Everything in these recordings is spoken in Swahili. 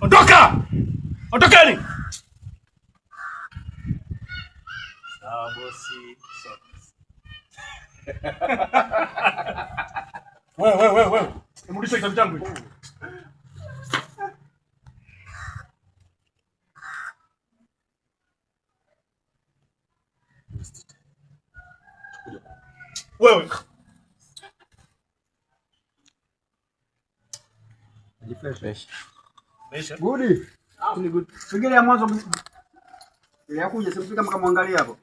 Ondoka! Ondokeni! Sawa bosi. Wewe. Mrudishe kitabu changu hicho. Wewe. Fresh. Mesha. Good. Ni good. Pengine ya mwanzo ile ya kuja sasa kama muangalia hapo.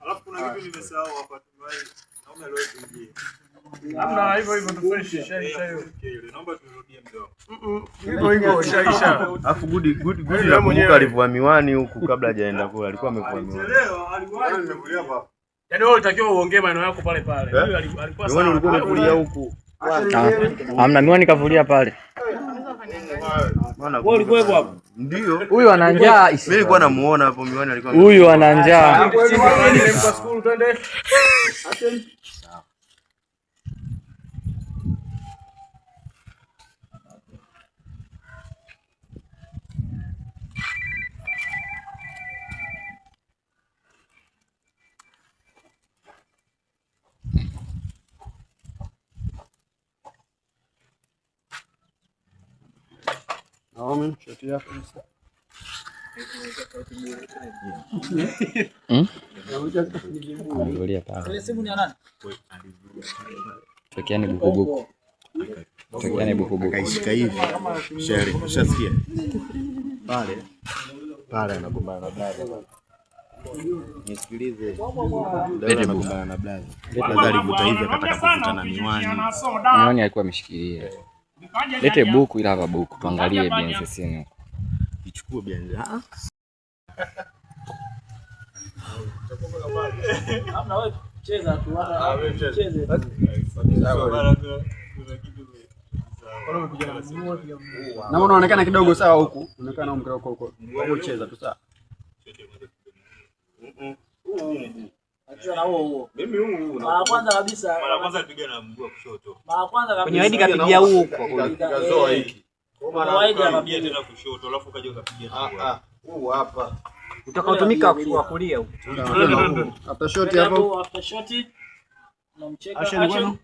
Alafu kuna kitu nimesahau hapa tumai. Naomba leo tuingie. Hamna hivyo tu fresh shaisha hiyo. Naomba turudie mdomo. Hivyo shaisha. Alafu good nakumbuka alivua miwani huku kabla hajaenda kule. Alikuwa amevua miwani. Leo aliwahi nimekulia hapa. Yaani wewe unatakiwa uongee maneno yako pale pale. Huyu alikuwa sawa. Wewe ulikuwa umevulia huku. Hamna miwani kavulia pale. Wewe ulikuwa hapo? Ndio. Huyu ana njaa. Mimi nilikuwa namuona hapo miwani alikuwa. Huyu ana njaa. Nilimpa school twende. Naomba shoti yako sasa. Angalia pale. Simu ni nani? Tukiane bukubuku. Kaishika hivi. Shari, ushasikia? Pale anagombana na blaza. Nisikilize. Ndio anagombana na blaza. Blaza alivuta hivi akataka kuvuta na miwani. Miwani alikuwa ameshikilia. Lete buku ila hapa buku tuangalie BNCC huko. Ichukue BNCC. Hamna wewe cheza tu wala cheze. Na unaonekana kidogo sawa huku. Unaonekana umkao huko. Wewe cheza tu sawa. Achana na huo. Mimi huu. Mara kwanza kabisa. Mara kwanza alipiga na mguu wa kushoto. Mara kwanza kabisa. Kwenye ID kapigia huko. Kazoa hiki. Mara ID akapiga tena kushoto, alafu kaja ukapiga. Huu hapa. Utakaotumika kwa kulia huko. After shot hapo. After shot. Unamcheka. Action.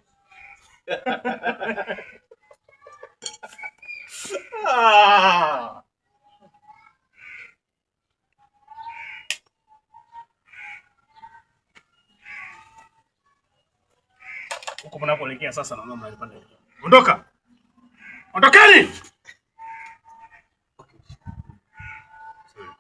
Huko mnakoelekea sasa na mama alipanda. Ondoka! Ondokeni! Okay. Sorry.